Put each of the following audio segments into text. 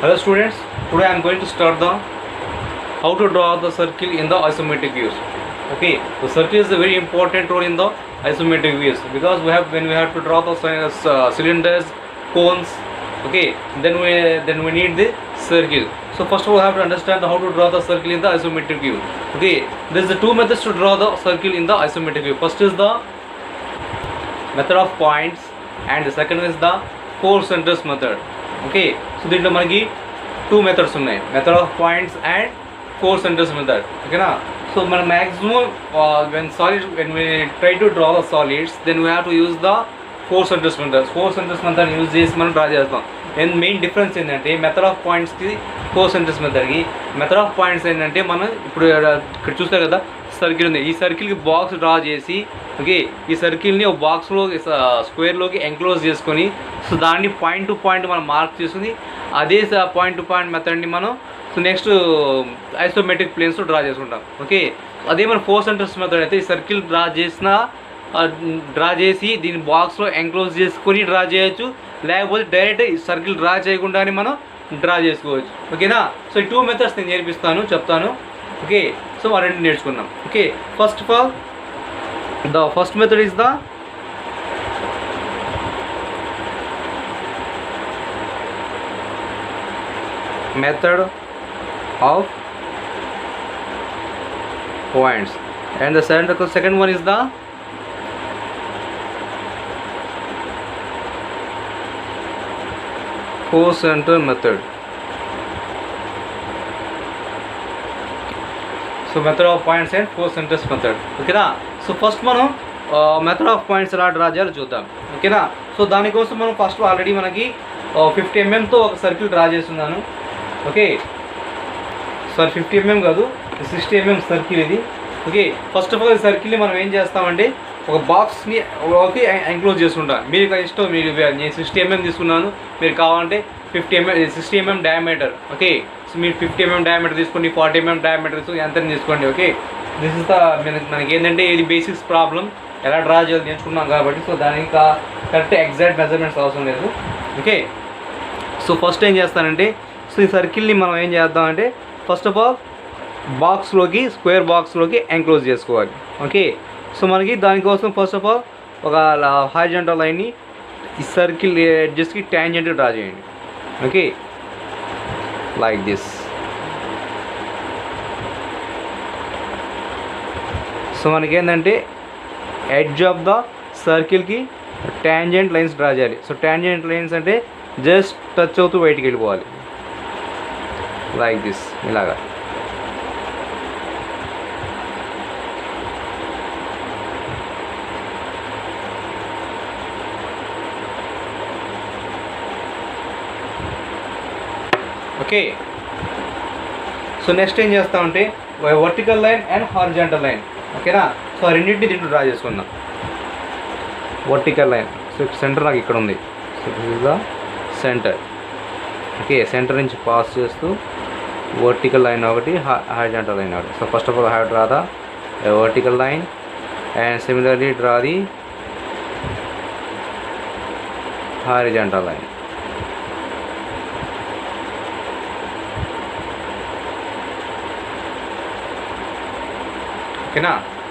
Hello students, today I am going to start the how to draw the circle in the isometric views. Okay, the circle is a very important role in the isometric views because when we have to draw the cylinders, cones. Okay, then we need the circle. So first of all, I have to understand how to draw the circle in the isometric view. Okay, there is the two methods to draw the circle in the isometric view. First is the method of points and the second is the four centers method. Okay so దీంట్లో మనకి two methods ఉన్నాయి, method of points and four centres method. ఓకేనా, so మన maximum when we try to draw the solids then we have to use the four centres method use చేసి మనం draw చేస్తాం. And main difference ఏంటంటే method of పాయింట్స్కి four centres మెథడ్కి, method of points ఏంటంటే మనం ఇప్పుడు ఇక్కడ చూస్తారు కదా సర్కిల్ ఉంది, ఈ సర్కిల్కి బాక్స్ డ్రా చేసి ఓకే ఈ సర్కిల్ని ఒక బాక్స్లో స్క్వేర్లోకి ఎంక్లోజ్ చేసుకొని సో దాన్ని పాయింట్ టు పాయింట్ మనం మార్క్ చేసుకుని అదే పాయింట్ టు పాయింట్ మెథడ్ని మనం సో నెక్స్ట్ ఐసోమెట్రిక్ ప్లేన్స్లో డ్రా చేసుకుంటాం. ఓకే, అదే మన ఫోర్ సెంటర్స్ మెథడ్ అయితే ఈ సర్కిల్ డ్రా చేసి దీన్ని బాక్స్లో ఎంక్లోజ్ చేసుకొని డ్రా చేయొచ్చు, లేకపోతే డైరెక్ట్ సర్కిల్ డ్రా చేయకుండానే మనం డ్రా చేసుకోవచ్చు. ఓకేనా, సో ఈ టూ మెథడ్స్ నేను చెప్తాను. ఓకే, సో ఆ రెండు నేర్చుకున్నాం. Okay, first of all the first method is the method of points and the second one is the four center method. So method of points and four centres method. ఓకేనా, so first మనం method of points ఎలా draw చేయాలో చూద్దాం. ఓకేనా, so దానికోసం మనం first already మనకి 50 mmతో ఒక సర్కిల్ డ్రా చేస్తున్నాను. ఓకే సార్ 50 mm కాదు, 60 mm సర్కిల్ ఇది. ఓకే, ఫస్ట్ ఆఫ్ ఆల్ ఈ సర్కిల్ని మనం ఏం చేస్తామంటే ఒక బాక్స్ని ఓకే ఎంక్లోజ్ చేసుకుంటాం. మీరు ఇష్టం, నేను 60 mm తీసుకున్నాను, మీరు కావాలంటే 60 mm డయామీటర్. ఓకే, సో మీరు 50 mm డయామీటర్ తీసుకోండి, 40 mm డయామీటర్ తీసుకోండి, ఎంత తీసుకోండి. ఓకే, దిస్ ఇస్ ద మనకి ఏంటంటే ఇది బేసిక్స్ ప్రాబ్లం ఎలా డ్రా చేయాలి నేర్చుకున్నాం కాబట్టి సో దానికి కరెక్ట్ ఎగ్జాక్ట్ మెజర్మెంట్స్ అవసరం లేదు. ఓకే, సో ఫస్ట్ ఏం చేస్తానంటే సో ఈ సర్కిల్ని మనం ఏం చేద్దామంటే ఫస్ట్ ఆఫ్ ఆల్ స్క్వేర్ బాక్స్లోకి ఎంక్లోజ్ చేసుకోవాలి. ఓకే, సో మనకి దానికోసం ఫస్ట్ ఆఫ్ ఆల్ ఒక హారిజాంటల్ లైన్ని ఈ సర్కిల్ ఎడ్జెస్కి ట్యాంజెంట్ డ్రా చేయండి. Okay, like this. సో మనకి ఏంటంటే ఎడ్జ్ ఆఫ్ ద సర్కిల్కి ట్యాంజెంట్ లైన్స్ డ్రా చేయాలి. సో ట్యాంజెంట్ లైన్స్ అంటే జస్ట్ టచ్ అవుతూ బయటికి వెళ్ళిపోవాలి, లైక్ దిస్, ఇలాగా. ఓకే, సో నెక్స్ట్ ఏం చేస్తామంటే vertical line and horizontal line. ఓకేనా, సో ఆ రెండింటిని దీంట్లో డ్రా చేసుకుందాం. వర్టికల్ లైన్, సో సెంటర్ నాకు ఇక్కడ ఉంది, so this is the centre. Okay, centre నుంచి పాస్ చేస్తూ వర్టికల్ లైన్ ఒకటి, హారిజాంటల్ లైన్ ఒకటి. So first of all have draw the vertical line and similarly draw the horizontal line. ఓకేనా,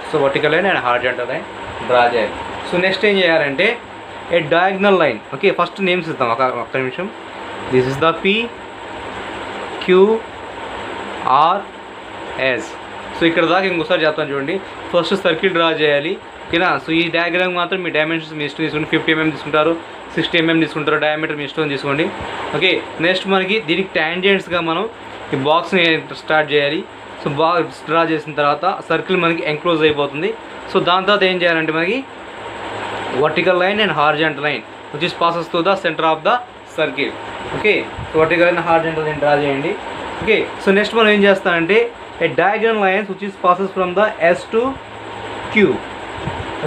so vertical line and horizontal line draw చేయాలి. So next ఏం చేయాలంటే a diagonal line. Okay, first names ఇద్దాం, ఒక్క నిమిషం. This is the P, Q, R, S. So ఇక్కడ దాకా ఇంకోసారి చెప్తాను చూడండి. ఫస్ట్ సర్కిల్ డ్రా చేయాలి. ఓకేనా, సో ఈ డయాగ్రామ్ మాత్రం మీ డైమెన్షన్స్ మీ ఇష్టం తీసుకోండి. 50 mm తీసుకుంటారు, 60 mm తీసుకుంటారు, డయామీటర్ మీ ఇష్టం తీసుకోండి. ఓకే, నెక్స్ట్ మనకి దీనికి ట్యాంజెంట్స్గా మనం ఈ బాక్స్ని స్టార్ట్ చేయాలి. సో బాక్స్ డ్రా చేసిన తర్వాత సర్కిల్ మనకి ఎంక్లోజ్ అయిపోతుంది. సో దాని తర్వాత ఏం చేయాలంటే మనకి vertical line and horizontal line which is passes to the centre of the circle. Okay, so vertical line horizontal line draw చేయండి. ఓకే, సో నెక్స్ట్ మనం ఏం చేస్తామంటే a diagonal lines which is passes from the S to Q.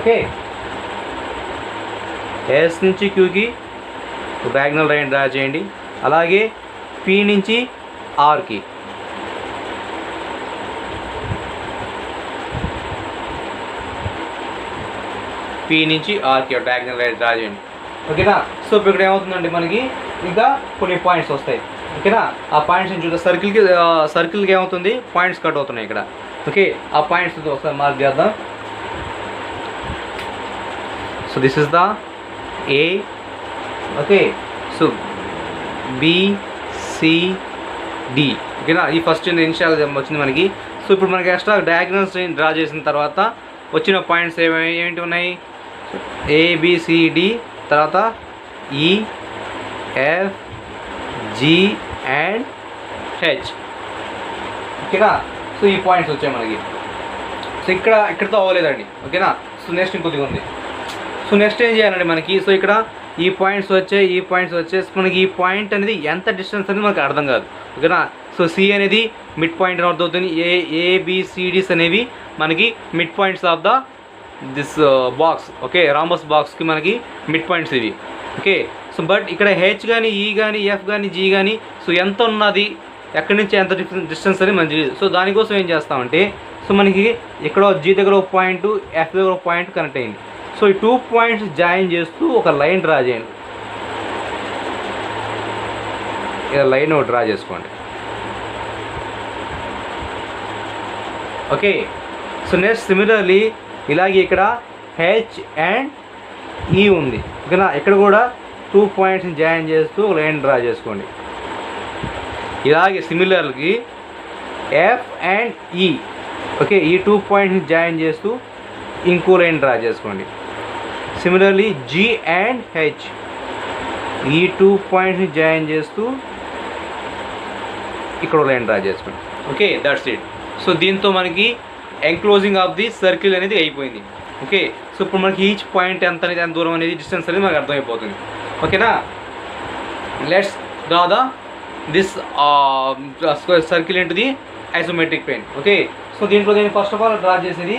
Okay, S నుంచి Qకి diagonal line draw చేయండి. అలాగే P నుంచి Rకి. P నుంచి ఆర్కి diagonal line draw చేయండి. ఓకేనా, సో ఇప్పుడు ఇక్కడ ఏమవుతుందంటే మనకి ఇంకా కొన్ని పాయింట్స్ వస్తాయి. ఓకేనా. ఆ పాయింట్స్ చూద్దాం. సర్కిల్కి ఏమవుతుంది, పాయింట్స్ కట్ అవుతున్నాయి ఇక్కడ. ఓకే, ఆ పాయింట్స్ ఒకసారి మార్క్ చేద్దాం. So this is the A. Okay, so BCD. ఓకేనా, ఈ ఫస్ట్ ఇనిషియల్ వచ్చింది మనకి. సో ఇప్పుడు మనకి ఎక్స్ట్రా డయాగ్నల్స్ డ్రా చేసిన తర్వాత వచ్చిన పాయింట్స్ ఏమిటి ఉన్నాయి, ABCD, తర్వాత EFG అండ్ H. ఓకేనా, సో ఈ పాయింట్స్ వచ్చాయి మనకి. సో ఇక్కడతో అవ్వలేదండి. ఓకేనా, సో నెక్స్ట్ ఇంకొద్దిగా ఉంది. సో నెక్స్ట్ ఏం చేయాలండి మనకి, సో ఇక్కడ ఈ పాయింట్స్ వచ్చేసి మనకి ఈ పాయింట్ అనేది ఎంత డిస్టెన్స్ అనేది మనకు అర్థం కాదు. ఓకేనా, సో C అనేది మిడ్ పాయింట్ అర్థం అవుతుంది. ABCDs అనేవి మనకి midpoints of the this box. Okay, rhombus బాక్స్కి మనకి మిడ్ పాయింట్స్ ఇవి. ఓకే, సో బట్ ఇక్కడ H కానీ E కానీ F కానీ G కానీ సో ఎంత ఉన్నది, ఎక్కడి నుంచి ఎంత డిస్టెన్స్ అని మనకి తెలియదు. సో దానికోసం ఏం చేస్తామంటే, సో మనకి ఇక్కడ G దగ్గర ఒక పాయింట్, F దగ్గర ఒక పాయింట్ కనెక్ట్ అయింది. సో ఈ 2 పాయింట్స్ జాయిన్ చేస్తూ ఒక లైన్ డ్రా చేయండి. ఇలా లైన్ ఒకటి డ్రా చేసుకోండి. ఓకే, సో నెక్స్ట్ సిమిలర్లీ ఇలాగే ఇక్కడ H అండ్ E ఉంది. ఓకేనా, ఇక్కడ కూడా 2 పాయింట్స్ని జాయిన్ చేస్తూ ఒక లైన్ డ్రా చేసుకోండి. ఇలాగే similarly F and E. Okay, ఈ 2 పాయింట్స్ని జాయిన్ చేస్తూ ఇంకో లైన్ డ్రా చేసుకోండి. సిమిలర్లీ G అండ్ H, ఈ 2 పాయింట్స్ని జాయిన్ చేస్తూ ఇక్కడ లైన్ డ్రా చేసుకోండి. Okay, that's it. సో దీంతో మనకి ఎంక్లోజింగ్ ఆఫ్ ది సర్కిల్ అనేది అయిపోయింది. ఓకే, సో ఇప్పుడు మనకి ఈచ్ పాయింట్ ఎంత దూరం అనేది డిస్టెన్స్ అనేది మనకు అర్థమైపోతుంది. ఓకేనా, let's draw this circle into the isometric plane. Okay, so దీంట్లో నేను ఫస్ట్ ఆఫ్ ఆల్ డ్రా చేసేది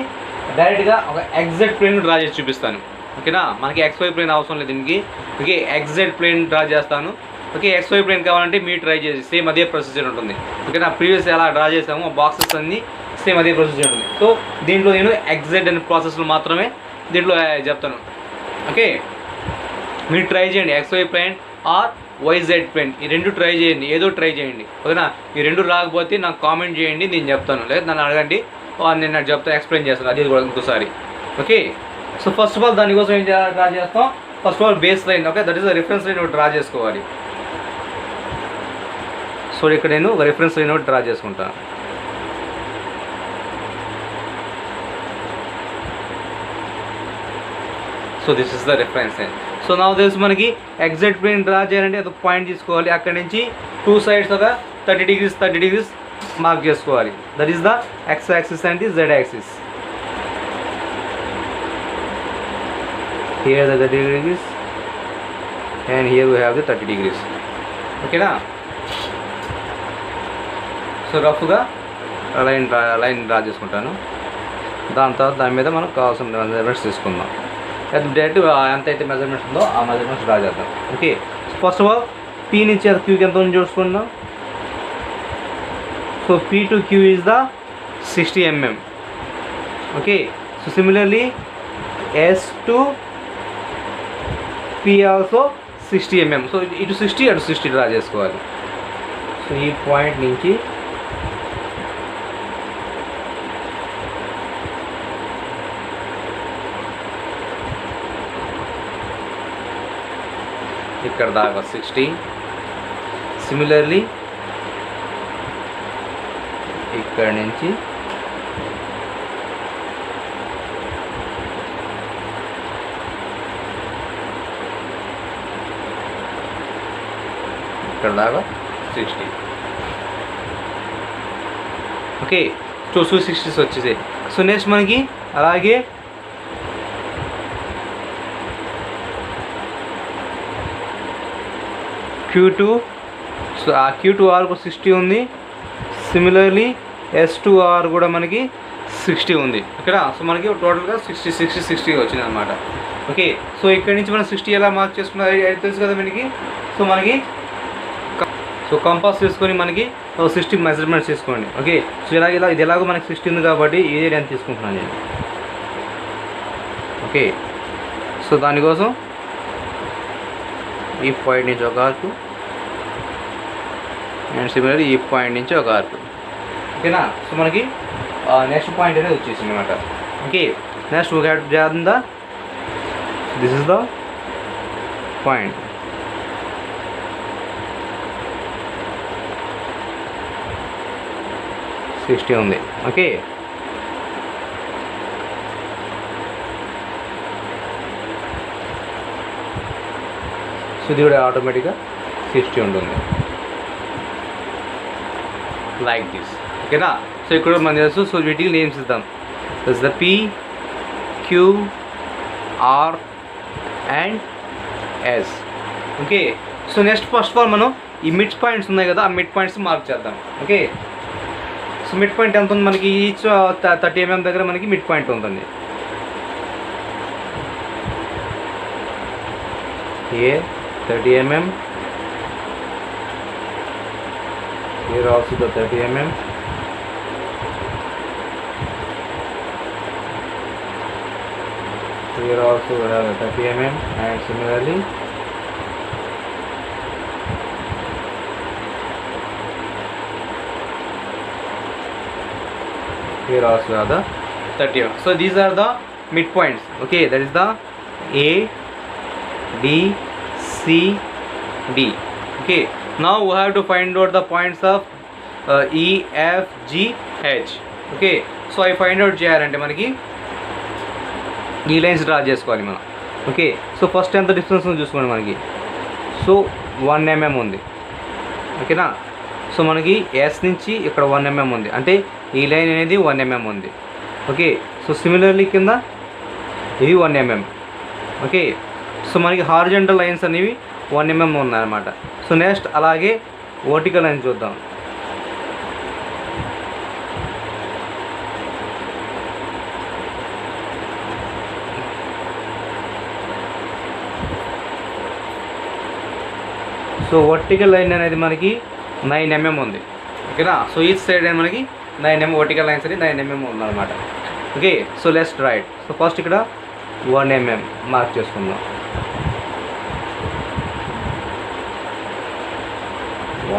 డైరెక్ట్గా ఒక ఎగ్జాక్ట్ ప్లేన్ డ్రా చేసి చూపిస్తాను. ఓకేనా, మనకి XY ప్లేన్ అవసరం లేదు దీనికి. ఓకే, ఎగ్జాక్ట్ ప్లేన్ డ్రా చేస్తాను. ఓకే, XY ప్లేన్ కావాలంటే మీరు ట్రై చేసి సేమ్ అదే ప్రొసీజర్ ఉంటుంది. ఓకేనా, ప్రీవియస్ ఎలా డ్రా చేసామో బాక్సెస్ అన్నీ సేమ్ అదే ప్రొసీజర్ ఉంటుంది. సో దీంట్లో నేను ఎగ్జాక్ట్ అనే ప్రాసెస్లో మాత్రమే దీంట్లో చెప్తాను. ఓకే, మీరు ట్రై చేయండి. XY plane or YZ plane, ఈ రెండు ట్రై చేయండి, ఏదో ట్రై చేయండి. ఓకేనా, ఈ రెండు రాకపోతే నాకు కామెంట్ చేయండి, నేను చెప్తాను. లేదా నన్ను అడగండి, నేను నాకు చెప్తాను, ఎక్స్ప్లెయిన్ చేస్తాను అది కూడా ఇంకోసారి. Okay, so first of all దానికోసం ఏం డ్రా చేస్తాం, first of all base line. Okay, that is the reference line ఒకటి డ్రా చేసుకోవాలి. సో ఇక్కడ నేను ఒక రిఫరెన్స్ లైన్ ఒకటి డ్రా చేసుకుంటాను. So this is the reference line. So నా తెలుసు మనకి ఎగ్జాక్ట్ ప్లేన్ డ్రా చేయాలంటే ఒక పాయింట్ తీసుకోవాలి, అక్కడి నుంచి 2 సైడ్స్ ఒక 30 degrees మార్క్ చేసుకోవాలి. That is the X axis and the Z axis. Here the 30 degrees and here we have the 30 degrees. ఓకేనా, సో రఫ్గా లైన్ డ్రా చేసుకుంటాను. దాని తర్వాత దాని మీద మనం కావాల్సిన మెజర్మెంట్స్ తీసుకుందాం. డైరెక్ట్ ఎంతైతే మెజర్మెంట్స్ ఉందో ఆ మెజర్మెంట్స్ డ్రా చేద్దాం. Okay, first of all P నుంచి Qకి ఎంత ఉంది చూసుకుందాం. So P to Q is the 60 mm. Okay, so similarly S to P also 60 mm. So ఇటు 60 అటు 60 డ్రా చేసుకోవాలి. సో ఈ పాయింట్ నుంచి ఇక్కడ దాకా 60. సిమిలర్లీ ఇక్కడ నుంచి ఇక్కడ దాకా 60. ఓకే, 260 వచ్చేసాయి. సో నెక్స్ట్ మనకి అలాగే Q2, సో ఆ Q2R కూడా 60 ఉంది. సిమిలర్లీ S2R కూడా మనకి 60 ఉంది. ఇక్కడ సో మనకి టోటల్గా 60 వచ్చింది అనమాట. ఓకే, సో ఇక్కడ నుంచి మనం 60 ఎలా మార్క్ చేసుకున్నా తెలుసు కదా మనకి. సో మనకి సో కంపాస్ తీసుకొని మనకి 60 మెజర్మెంట్స్ తీసుకోండి. ఓకే, సో ఇది ఎలాగో మనకి 60 ఉంది కాబట్టి ఈ ఏరియా తీసుకుంటున్నాను నేను. ఓకే, సో దానికోసం ఈ పాయింట్ నుంచి ఒక ఆర్కు, అండ్ సిమిలర్లీ ఈ పాయింట్ నుంచి ఒక ఆర్క్. ఓకేనా? సో మనకి నెక్స్ట్ పాయింట్ అనేది వచ్చేసింది అనమాట. Okay, next we have to the this is the point. ఉంది. ఓకే, సో ఇది కూడా ఆటోమేటిక్గా 60 ఉంటుంది లైక్ దిస్. ఓకేనా? సో ఇక్కడ మనం తెలుసు. సో వీటికి నేమ్స్ ఇద్దాం. This the P, Q, R and S. Okay, so next first of all మనం ఈ మిడ్ పాయింట్స్ ఉన్నాయి కదా, ఆ మిడ్ పాయింట్స్ మార్క్ చేద్దాం. ఓకే, సో మిడ్ పాయింట్ ఎంత ఉంది మనకి? ఈచ్ 30 mm దగ్గర మనకి మిడ్ పాయింట్ ఉంటుంది. ఏ 30 mm, here also the 30 mm, here also we have 30 mm, and similarly here also are the 30 mm. So these are the midpoints. Okay, that is the A, D, C, D. Okay, now we have to find out the points of E, F, G, H. Okay, so I find out చేయాలంటే మనకి ఈ lines draw చేసుకోవాలి మనం. Okay, so first ఎంత distance చూసుకోండి మనకి. So 1 mm ఉంది. ఓకేనా? సో మనకి ఎస్ నుంచి ఇక్కడ 1 mm ఉంది, అంటే ఈ లైన్ అనేది 1 mm ఉంది. ఓకే, సో సిమిలర్లీ కింద ఇది 1 mm. ఓకే, సో మనకి హారిజంటల్ లైన్స్ అనేవి 1 mm ఉన్నాయన్నమాట. సో నెక్స్ట్ అలాగే వర్టికల్ లైన్స్ చూద్దాం. సో వర్టికల్ లైన్ అనేది మనకి 9 mm ఉంది. ఓకేనా? సో ఈచ్ సైడ్ మనకి 9 mm వర్టికల్ లైన్స్ అనేది 9 mm ఉందన్నమాట. Okay, so let's write. So first ఇక్కడ 1 mm మార్క్ చేసుకుందాం.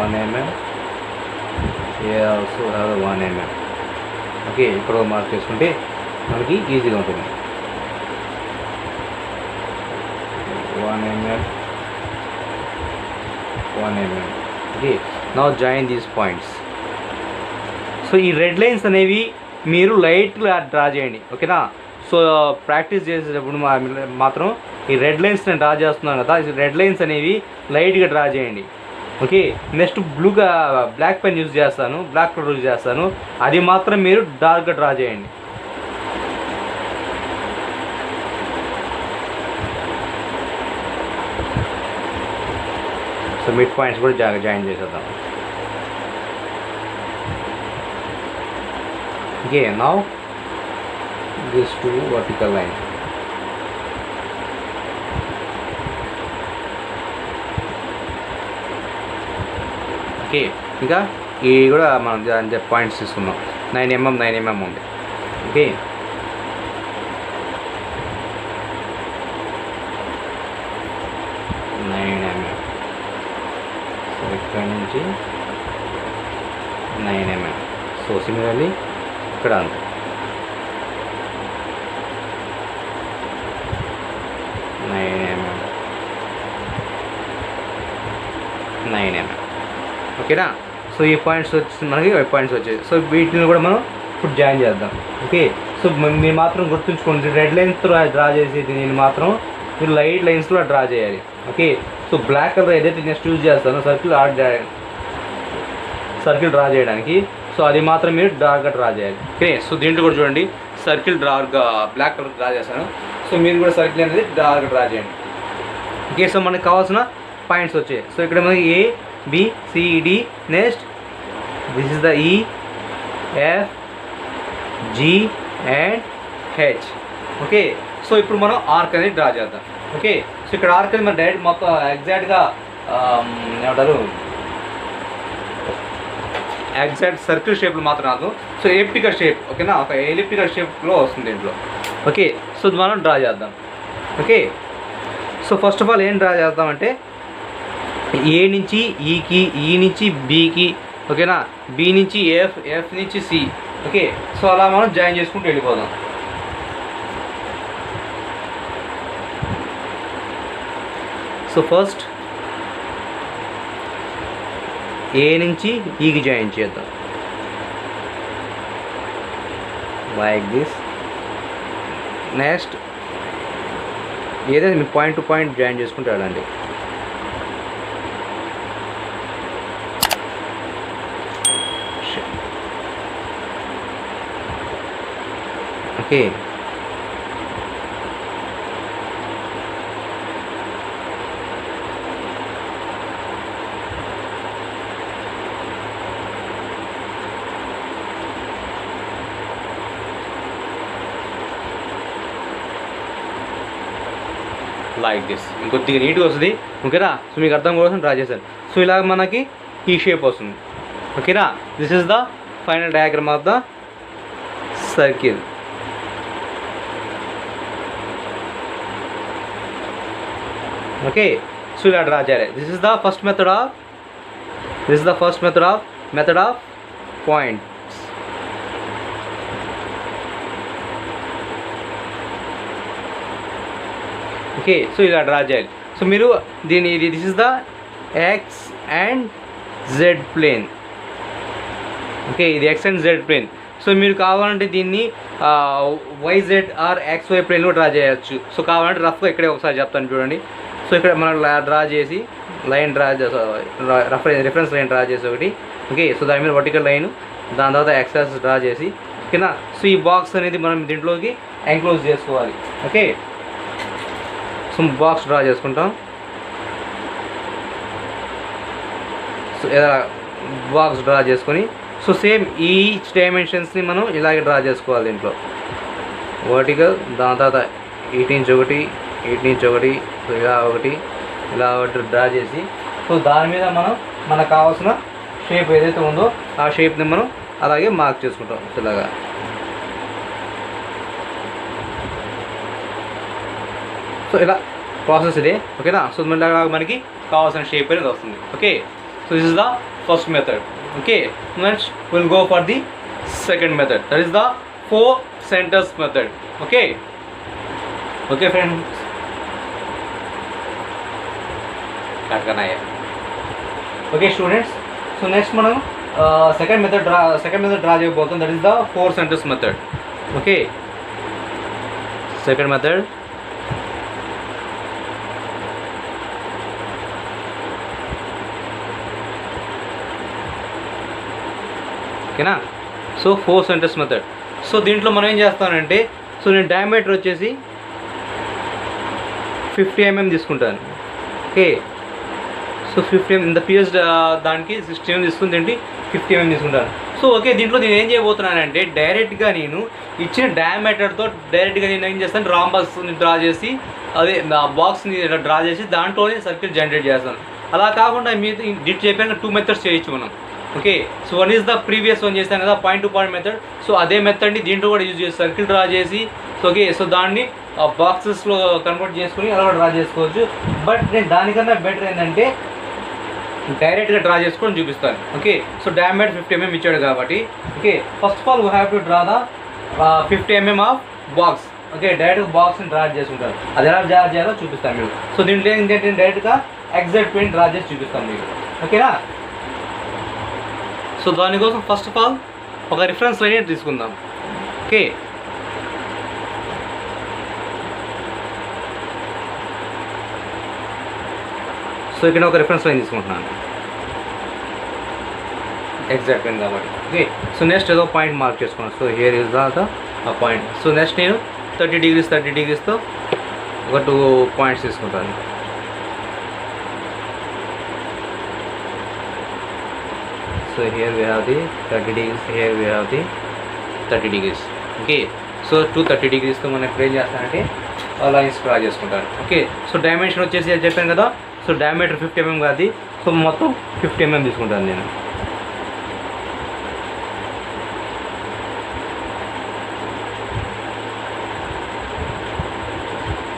1 mm, here also have 1 mm. Okay, ఇక్కడ మార్క్ చేసుకుంటే మనకి ఈజీగా ఉంటుంది. 1 mm, 1 mm. Okay, now join these points. So ఈ రెడ్ లైన్స్ అనేవి మీరు లైట్గా డ్రా చేయండి. ఓకేనా? సో ప్రాక్టీస్ చేసేటప్పుడు మాత్రం ఈ రెడ్ లైన్స్ నేను డ్రా చేస్తున్నాను కదా, ఈ రెడ్ లైన్స్ అనేవి లైట్గా డ్రా చేయండి. Okay, next black pen use చేస్తాను, బ్లాక్ కలర్ యూజ్ చేస్తాను, అది మాత్రం మీరు డార్క్గా డ్రా చేయండి. సో మిడ్ పాయింట్స్ కూడా జాయిన్ చేసేద్దాం. Okay, now this 2 vertical line. Okay, ఇంకా ఇవి కూడా మనం పాయింట్స్ తీసుకున్నాం. 9 mm 9 mm ఉంది. ఓకే, సో ఇక్కడ నుంచి 9 mm. సో సిమిలర్లీ ఇక్కడ అంతే 9 mm 9 mm. ఓకేనా? సో ఈ పాయింట్స్ వచ్చి మనకి పాయింట్స్ వచ్చాయి. సో వీటిని కూడా మనం ఇప్పుడు జాయిన్ చేద్దాం. ఓకే, సో మీరు మాత్రం గుర్తుంచుకోండి, రెడ్ లైన్స్తో డ్రా చేసేది నేను మాత్రం మీరు లైట్ లైన్స్లో డ్రా చేయాలి. ఓకే, సో బ్లాక్ కలర్ ఏదైతే నెక్స్ట్ యూజ్ చేస్తానో సర్కిల్ డ్రా చేయడానికి, సో అది మాత్రం మీరు డార్క్గా డ్రా చేయాలి. ఓకే, సో దీంట్లో కూడా చూడండి సర్కిల్ డార్క్గా బ్లాక్ కలర్ డ్రా చేస్తాను. సో మీరు కూడా సర్కిల్ అనేది డార్క్గా డ్రా చేయండి. ఓకే, సో మనకు కావాల్సిన పాయింట్స్ వచ్చాయి. సో ఇక్కడ మనకి A, B, C, D, next this is the E, F, G and H. Okay, so ఇప్పుడు మనం ఆర్క్ అనేది డ్రా చేద్దాం. ఓకే, సో ఇక్కడ ఆర్క్ అనేది మనం డైరెక్ట్ మొత్తం ఎగ్జాక్ట్గా ఏమంటారు ఎగ్జాక్ట్ సర్కిల్ షేప్లో మాత్రం రాదు. So elliptical shape. ఓకేనా? ఒక ఎలిప్టికల్ షేప్లో వస్తుంది దీంట్లో. ఓకే, సో మనం డ్రా చేద్దాం. Okay, so first of all ఏం డ్రా చేద్దామంటే ఏ నుంచి ఈకి, ఈ నుంచి బీకి, ఓకేనా, బి నుంచి ఎఫ్, ఎఫ్ నుంచి సి. ఓకే, సో అలా మనం జాయిన్ చేసుకుంటూ వెళ్ళిపోదాం. సో ఫస్ట్ ఏ నుంచి ఈకి జాయిన్ చేద్దాం లైక్ దిస్. నెక్స్ట్ ఏదైతే మీ పాయింట్ టు పాయింట్ జాయిన్ చేసుకుంటే వెళ్ళండి. Okay, like this. ఇంకొద్దిగా నీట్గా వస్తుంది. ఓకేనా, సో మీకు అర్థం కోసం డ్రా చేశాను. సో ఇలా మనకి ఈ షేప్ వస్తుంది. ఓకేనా, this is the final diagram of the circle. Okay, so ఇలా డ్రా చేయాలి. This is the first method of points. Okay, so ఇలా డ్రా చేయాలి. సో మీరు this is the X and Z plane. Okay, ఇది X and Z plane. So మీరు కావాలంటే దీన్ని YZ or XY ప్లేన్లో డ్రా చేయొచ్చు. సో కావాలంటే రఫ్గా ఇక్కడే ఒకసారి చెప్తాను చూడండి. సో ఇక్కడ మనం డ్రా చేసి లైన్ రిఫరెన్స్ లైన్ డ్రా చేసి ఒకటి. ఓకే, సో దాని మీద వర్టికల్ లైన్, దాని తర్వాత ఎక్సెస్ డ్రా చేసి, ఓకేనా. సో ఈ బాక్స్ అనేది మనం దీంట్లోకి ఎంక్లోజ్ చేసుకోవాలి. ఓకే, సో బాక్స్ డ్రా చేసుకుంటాం. సో బాక్స్ డ్రా చేసుకొని, సో సేమ్ ఈచ్ డైమెన్షన్స్ని మనం ఇలాగే డ్రా చేసుకోవాలి. దీంట్లో వర్టికల్, దాని తర్వాత 8 ఇంచ్ ఒకటి, 8 ఇంచ్ ఒకటి, సో ఇలా ఒకటి డ్రా చేసి, సో దాని మీద మనం మనకు కావాల్సిన షేప్ ఏదైతే ఉందో ఆ షేప్ని మనం అలాగే మార్క్ చేసుకుంటాం. సో ఇలాగా సో ఇలా ప్రాసెస్ ఇదే. ఓకేనా, సో మనకి కావాల్సిన షేప్ అనేది వస్తుంది. Okay, so this is the first method. Okay, next will go for the second method, that is the 4 centers method. Okay okay friends, okay students, so next మనం second method draw చేయబోతాం. That is the 4 centers method. Okay, second method. ఓకేనా, so 4 centers method. So దీంట్లో మనం ఏం చేస్తానంటే, so నేను diameter వచ్చేసి 50 mm తీసుకుంటాను. ఓకే, సో 50 mm ఇంత పిఎస్ దానికి 60 mm తీసుకుని ఏంటి 50 mm తీసుకుంటాను. సో ఓకే, దీంట్లో నేను ఏం చేయబోతున్నానంటే డైరెక్ట్గా నేను ఇచ్చిన డయామీటర్తో డైరెక్ట్గా నేను ఏం చేస్తాను, రాంబస్ని డ్రా చేసి అదే బాక్స్ని డ్రా చేసి దాంట్లోనే సర్కిల్ జనరేట్ చేస్తాను. అలా కాకుండా మీరు డిట్ చెప్పాను 2 మెథడ్స్ చేయొచ్చు మనం. Okay, so one is the previous one చేస్తాను కదా, point to point method. So అదే మెథడ్ని దీంట్లో కూడా యూజ్ చేసి సర్కిల్ డ్రా చేసి, సో ఓకే, సో దాన్ని బాక్సెస్లో కన్వర్ట్ చేసుకుని అలా డ్రా చేసుకోవచ్చు. బట్ నేను దానికన్నా బెటర్ ఏంటంటే డైరెక్ట్గా డ్రా చేసుకొని చూపిస్తాను. ఓకే, సో డయామీటర్ 50 mm ఇచ్చాడు కాబట్టి, okay, first of all we have to draw the 50 mm of box. Okay, డైరెక్ట్గా బాక్స్ని డ్రా చేసుకుంటాను. అది ఎలా డ్రా చేయాలో చూపిస్తాను మీకు. సో దీంట్లో ఏంటంటే డైరెక్ట్గా ఎగ్జాక్ట్ పెయింట్ డ్రా చేసి చూపిస్తాను మీకు. ఓకేనా, సో దానికోసం ఫస్ట్ ఆఫ్ ఆల్ ఒక రిఫరెన్స్ లైన్ తీసుకుందాం. ఓకే, సో ఇక్కడ ఒక రిఫరెన్స్ లైన్ తీసుకుంటున్నాను, ఎగ్జాక్ట్ లైన్ కాబట్టి. ఓకే, సో నెక్స్ట్ ఏదో పాయింట్ మార్క్ చేసుకున్నాను. So here is the point. So next నేను 30 degreesతో ఒక 2 పాయింట్స్ తీసుకుంటాను. So here we have the 30 degrees, here we have the 30 degrees. Okay, so 230 degrees తో మనం ఇప్పుడు ఏం చేస్తానంటే లైన్స్ డ్రా చేసుకుంటాను. ఓకే, సో డైమెన్షన్ వచ్చేసి చెప్పాను కదా, సో డయామీటర్ 50 mm కాదు, సో మొత్తం 50 mm తీసుకుంటాను నేను.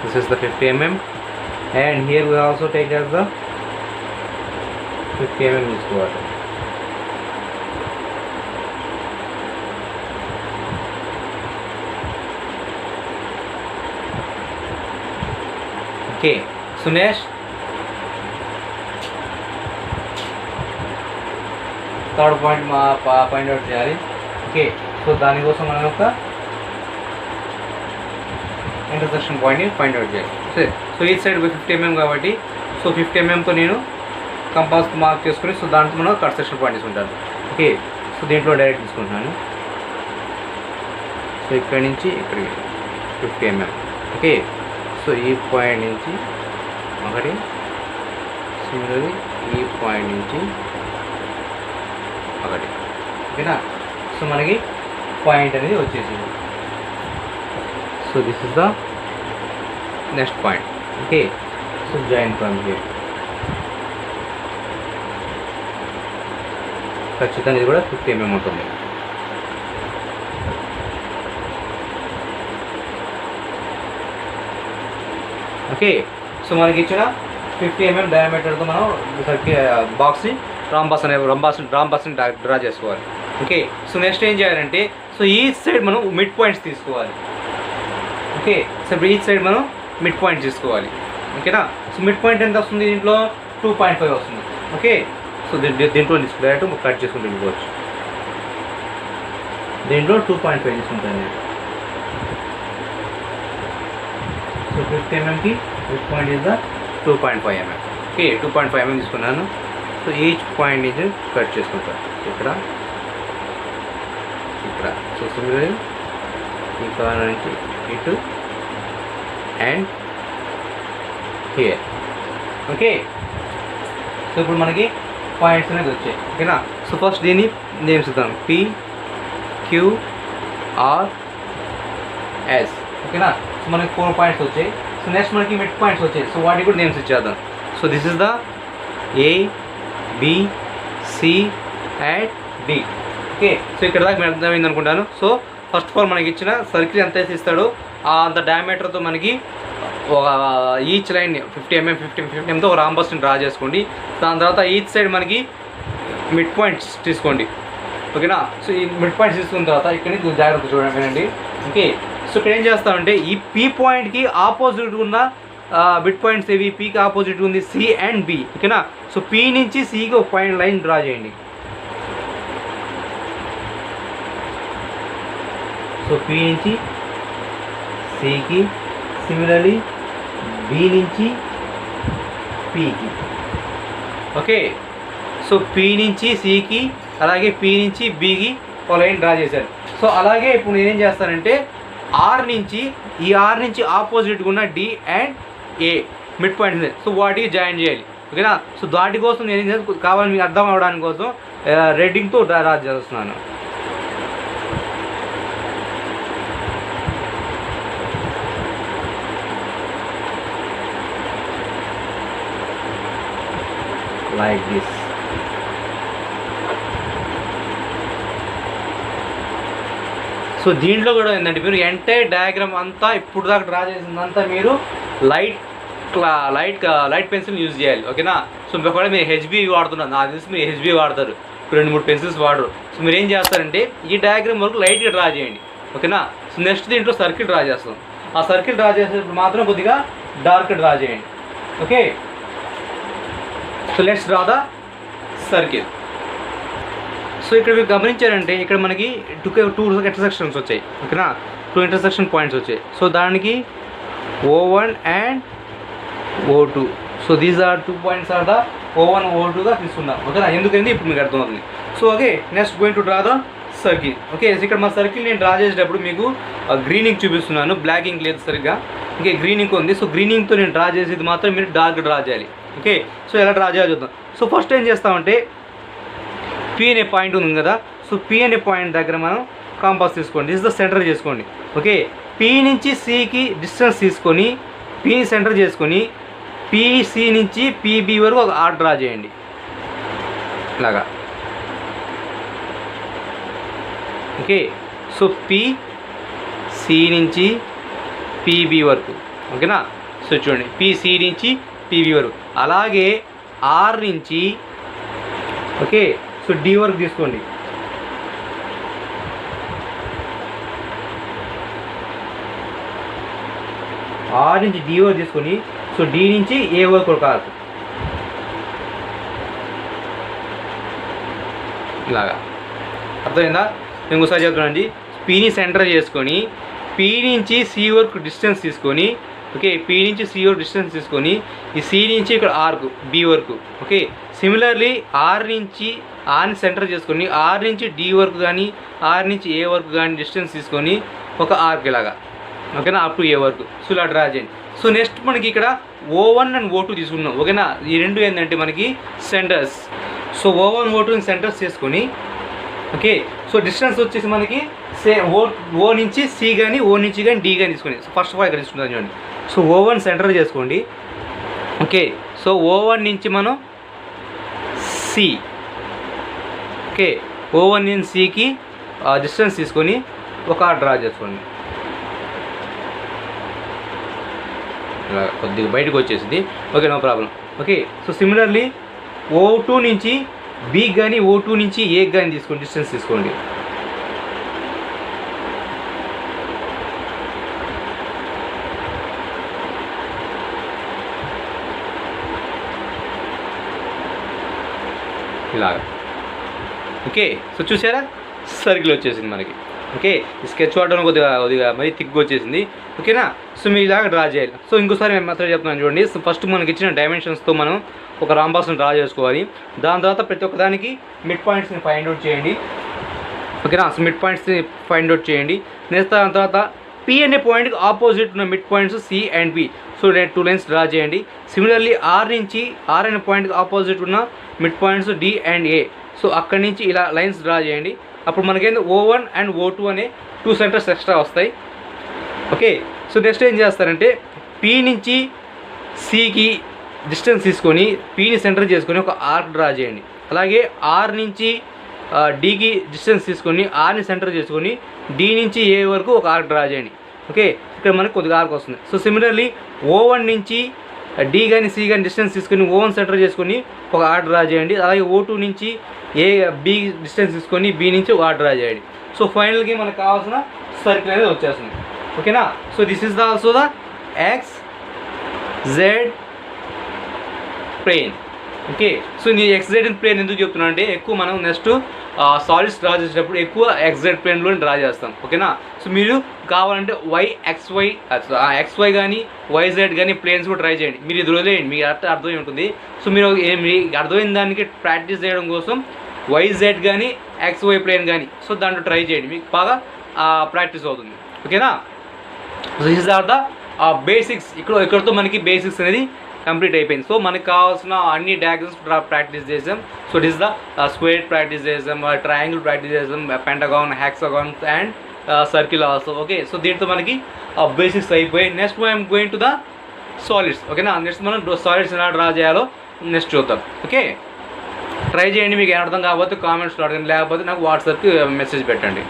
This is the 50 mm and here we also take as the 50 mm తీసుకోవాలి. Okay, so next third point point out చేయాలి. ఓకే, సో దానికోసం మనం ఒక ఇంటర్సెక్షన్ పాయింట్ని ఫైండ్ అవుట్ చేయాలి. సో ఈ సైడ్ 50 mm కాబట్టి సో 50 mmతో నేను కంపాస్ మార్క్ చేసుకుని సో దాంట్లో మనం కట్ సెక్షన్ పాయింట్ తీసుకుంటాను. ఓకే, సో దీంట్లో డైరెక్ట్ తీసుకుంటున్నాను. సో ఇక్కడి నుంచి ఇక్కడికి 50 mm. ఓకే, సో ఈ పాయింట్ నుంచి ఒకటి, సిమిలర్లీ ఈ పాయింట్ నుంచి ఒకటి. ఓకేనా, సో మనకి పాయింట్ అనేది వచ్చేసింది. So this is the next point. Okay, so join from here. ఖచ్చితంగా ఇది కూడా 50 mm ఉంటుంది. ఓకే, సో మనకి ఇచ్చిన 50 mm డయామీటర్తో మనం బాక్స్ని రాంబాస్ని డ్రా చేసుకోవాలి. ఓకే, సో నెక్స్ట్ ఏం చేయాలంటే సో ఈ సైడ్ మనం మిడ్ పాయింట్స్ తీసుకోవాలి. ఓకే, సో ఇప్పుడు ఈ సైడ్ మనం మిడ్ పాయింట్ తీసుకోవాలి. ఓకేనా, సో మిడ్ పాయింట్ ఎంత వస్తుంది దీంట్లో 2.5 వస్తుంది. ఓకే, సో దీంట్లో డైరెక్ట్ కట్ చేసుకుంటూ వెళ్ళిపోవచ్చు. దీంట్లో 2.5 తీసుకుంటాను నేను. సో 50 mmకి midpoint is the 2.5 mm. Okay, 2.5 mm తీసుకున్నాను. సో ఈచ్ పాయింట్ నుంచి కట్ చేసుకుంటాను. ఇక్కడ ఇక్కడ సో సిమిలర్లీ ఈ కార్నర్ నుంచి ఇటు అండ్ హియర్. ఓకే, సో ఇప్పుడు మనకి పాయింట్స్ అనేది వచ్చాయి. ఓకేనా, సో ఫస్ట్ దీన్ని నేమ్స్ ఇద్దాం, PQRS. ఓకేనా, సో మనకి 4 పాయింట్స్ వచ్చాయి. సో నెక్స్ట్ మనకి మిడ్ పాయింట్స్ వచ్చాయి. సో వాటికి కూడా నేమ్స్ ఇచ్చేద్దాం. So this is the A, B, C and D. Okay, so ఇక్కడ దాకా మేము అర్థమైంది అనుకుంటాను. సో ఫస్ట్ ఆఫ్ ఆల్ మనకి ఇచ్చిన సర్కిల్ ఎంత అయితే ఇస్తాడో అంత డయామీటర్తో మనకి ఈచ్ లైన్ 50 mm 50 mmతో ఒక రాంబస్ని డ్రా చేసుకోండి. దాని తర్వాత ఈచ్ సైడ్ మనకి మిడ్ పాయింట్స్ తీసుకోండి. ఓకేనా, సో ఈ మిడ్ పాయింట్స్ తీసుకున్న తర్వాత ఇక్కడ నుంచి జాగ్రత్త చూడండి వినండి. ఓకే, సో ఇక్కడ ఏం చేస్తామంటే ఈ P పాయింట్కి ఆపోజిట్ ఉన్న మిడ్ పాయింట్స్ ఏవి, Pకి ఆపోజిట్ ఉంది C అండ్ B. ఓకేనా, సో P నుంచి Cకి ఒక పాయింట్ లైన్ డ్రా చేయండి. సో P నుంచి Cకి, సిమిలర్లీ B నుంచి Pకి. ఓకే, సో P నుంచి Cకి అలాగే P నుంచి Bకి ఒక లైన్ డ్రా చేశారు. సో అలాగే ఇప్పుడు నేనేం చేస్తానంటే R నుంచి ఈ R నుంచి ఆపోజిట్గా ఉన్న D and A mid point, so వాటికి జాయిన్ చేయాలి. ఓకేనా, సో వాటి కోసం నేను కావాలి మీకు అర్థం అవడానికి కోసం రెడ్డింగ్తో డ్రా చేస్తున్నాను. like this. సో దీంట్లో కూడా ఏంటంటే మీరు ఎంటైర్ డయాగ్రామ్ అంతా ఇప్పుడు దాకా డ్రా చేసిందంతా మీరు లైట్ పెన్సిల్ యూజ్ చేయాలి. ఓకేనా, సో ఒకవేళ మీరు హెచ్బి వాడుతున్నారు, నాకు తెలిసి మీరు హెచ్బి వాడతారు, 2-3 పెన్సిల్స్ వాడరు. సో మీరు ఏం చేస్తారంటే ఈ డయాగ్రామ్ వరకు లైట్గా డ్రా చేయండి. ఓకేనా, సో నెక్స్ట్ దీంట్లో సర్కిల్ డ్రా చేస్తాం. ఆ సర్కిల్ డ్రా చేసేటప్పుడు మాత్రం కొద్దిగా డార్క్ డ్రా చేయండి. Okay, so let's draw the circle. So ఇక్కడ మీరు గమనించారంటే ఇక్కడ మనకి 2 ఇంటర్సెక్షన్స్ వచ్చాయి. ఓకేనా, 2 ఇంటర్సెక్షన్ పాయింట్స్ వచ్చాయి. సో దానికి O1 and O2. So these are 2 points are the O1 O2గా తీసుకుందాం. ఓకేనా, ఎందుకంటే ఇప్పుడు మీకు అర్థమవుతుంది. So okay, next going to draw the circle. Okay, ఇక్కడ మా సర్కిల్ నేను డ్రా చేసేటప్పుడు మీకు గ్రీనింగ్ చూపిస్తున్నాను, బ్లాకింగ్ లేదు సరిగ్గా. ఓకే, గ్రీనింగ్ ఉంది. సో గ్రీనింగ్తో నేను డ్రా చేసేది మాత్రం మీరు డార్క్ డ్రా చేయాలి. ఓకే, సో ఎలా డ్రా చేయాలి చూద్దాం. సో ఫస్ట్ ఏం చేస్తామంటే P అనే పాయింట్ ఉంది కదా, సో P అనే పాయింట్ దగ్గర మనం కాంపాస్ తీసుకోండి. దిస్ ద సెంటర్ చేసుకోండి. ఓకే, P నుంచి Cకి డిస్టెన్స్ తీసుకొని Pని సెంటర్ చేసుకొని PC నుంచి PB వరకు ఒక ఆర్క్ డ్రా చేయండి ఇలాగా. ఓకే, సో PC నుంచి PB వరకు. ఓకేనా, సో చూడండి PC నుంచి PB వరకు. అలాగే R నుంచి ఓకే. సో డి వరకు తీసుకోండి. ఆర్ నుంచి డి వరకు తీసుకొని సో డి నుంచి ఏ వరకు ఒక ఆర్క్ ఇలాగా. అర్థమైందా? ఇంకోసారి చెప్తానండి. పీని సెంటర్ చేసుకొని పీ నుంచి సి వరకు డిస్టెన్స్ తీసుకొని, ఓకే, పీ నుంచి సి వరకు డిస్టెన్స్ తీసుకొని ఈ సి నుంచి ఇక్కడ ఆర్కు బి వరకు, ఓకే. సిమిలర్లీ ఆర్ని సెంటర్ చేసుకొని ఆర్ నుంచి డి వరకు కానీ ఆర్ నుంచి ఏ వరకు కానీ డిస్టెన్స్ తీసుకొని ఒక ఆర్క్ ఇలాగా, ఓకేనా, అప్ టు ఏ వరకు. సో ఇలా డ్రా చేయండి. సో నెక్స్ట్ మనకి ఇక్కడ O1 అండ్ O2 తీసుకున్నాం, ఓకేనా. ఈ రెండు ఏంటంటే మనకి centres. So O1 O2 centres చేసుకొని, ఓకే. సో డిస్టెన్స్ వచ్చేసి మనకి ఓ నుంచి సి కానీ ఓ నుంచి కానీ డి కానీ తీసుకోండి. సో ఫస్ట్ ఆఫ్ ఆల్ ఇక్కడ తీసుకుంటాం చూడండి. సో O1 సెంటర్ చేసుకోండి, ఓకే. సో O1 నుంచి మనం సి, ఓకే, O1 నుంచి సికి డిస్టెన్స్ తీసుకొని ఒక డ్రా చేసుకోండి. కొద్దిగా బయటకు వచ్చేసింది, okay, no problem, okay. So similarly O2 నుంచి బి కానీ O2 నుంచి ఏ కానీ తీసుకోండి, డిస్టెన్స్ తీసుకోండి. ఇలాగా, ఓకే. సో చూసారా, సర్కిల్ వచ్చేసింది మనకి, ఓకే. స్కెచ్ వాడడం కొద్దిగా మరీ థిక్గా వచ్చేసింది, ఓకేనా. సో మీరు ఇలాగా డ్రా చేయాలి. సో ఇంకోసారి మేము మాత్రం చెప్తున్నాను చూడండి. సో ఫస్ట్ మనకి ఇచ్చిన డైమెన్షన్స్తో మనం ఒక రాంబాస్ని డ్రా చేసుకోవాలి. దాని తర్వాత ప్రతి ఒక్కదానికి మిడ్ పాయింట్స్ని ఫైండ్ అవుట్ చేయండి, ఓకేనా. సో మిడ్ పాయింట్స్ని ఫైండ్ అవుట్ చేయండి. నెక్స్ట్ దాని తర్వాత పి అనే పాయింట్కి ఆపోజిట్ ఉన్న mid points C and B. So 2 lines draw చేయండి. సిమిలర్లీ ఆర్ అనే పాయింట్కి ఆపోజిట్ ఉన్న mid points D and A. So అక్కడి నుంచి ఇలా లైన్స్ డ్రా చేయండి. అప్పుడు మనకేంటి O1 అండ్ O2 అనే 2 సెంటర్స్ ఎక్స్ట్రా వస్తాయి, ఓకే. సో నెక్స్ట్ ఏం చేస్తారంటే పి నుంచి సికి డిస్టెన్స్ తీసుకొని పీని సెంటర్ చేసుకొని ఒక ఆర్క్ డ్రా చేయండి. అలాగే ఆర్ నుంచి డికి డిస్టెన్స్ తీసుకొని ఆర్ని సెంటర్ చేసుకొని డి నుంచి ఏ వరకు ఒక ఆర్క్ డ్రా చేయండి, ఓకే. ఇక్కడ మనకి కొద్దిగా ఆర్క్ వస్తుంది. సో సిమిలర్లీ O1 నుంచి డి కానీ సి కానీ డిస్టెన్స్ తీసుకొని O1 సెంటర్ చేసుకొని ఒక ఆర్క్ డ్రా చేయండి. అలాగే O2 నుంచి బి డిస్టెన్స్ తీసుకొని బి నుంచి ఒక ఆర్క్ డ్రా చేయండి. సో ఫైనల్గా మనకు కావాల్సిన సర్కిల్ అనేది వచ్చేస్తుంది, ఓకేనా. So this is also the XZ plane, okay. So నీ XZ ప్లేన్ ఎందుకు చెప్తున్నా అంటే ఎక్కువ మనం నెక్స్ట్ సాలిడ్స్ డ్రా చేసేటప్పుడు ఎక్కువ XZ ప్లేన్లో డ్రా చేస్తాం, ఓకేనా. సో మీరు కావాలంటే XY కానీ YZ కానీ ప్లేన్స్ కూడా ట్రై చేయండి. మీరు ఇది వదిలేయండి, మీకు అర్థమై ఉంటుంది. సో మీరు మీకు అర్థమైన దానికి ప్రాక్టీస్ చేయడం కోసం YZ కానీ XY ప్లేన్ కానీ సో దాంట్లో ట్రై చేయండి, మీకు బాగా ప్రాక్టీస్ అవుతుంది, ఓకేనా. So these are the basics. ఇక్కడతో మనకి బేసిక్స్ అనేది కంప్లీట్ అయిపోయింది. సో మనకు కావాల్సిన అన్ని డయాగ్రమ్స్ ప్రాక్టీస్ చేసాం. So this the square practice చేసాం, ట్రయాంగిల్ ప్రాక్టీస్ చేసాం, pentagon, hexagons and circle also, okay. So దీంతో మనకి బేసిక్స్ అయిపోయి next I'm going to the solids, ఓకేనా. నెక్స్ట్ మనం సాలిడ్స్ ఎలా డ్రా చేయాలో నెక్స్ట్ చూద్దాం, ఓకే. ట్రై చేయండి. మీకు అర్థం కాకపోతే కామెంట్స్లో అడగండి, లేకపోతే నాకు వాట్సాప్కి మెసేజ్ పెట్టండి.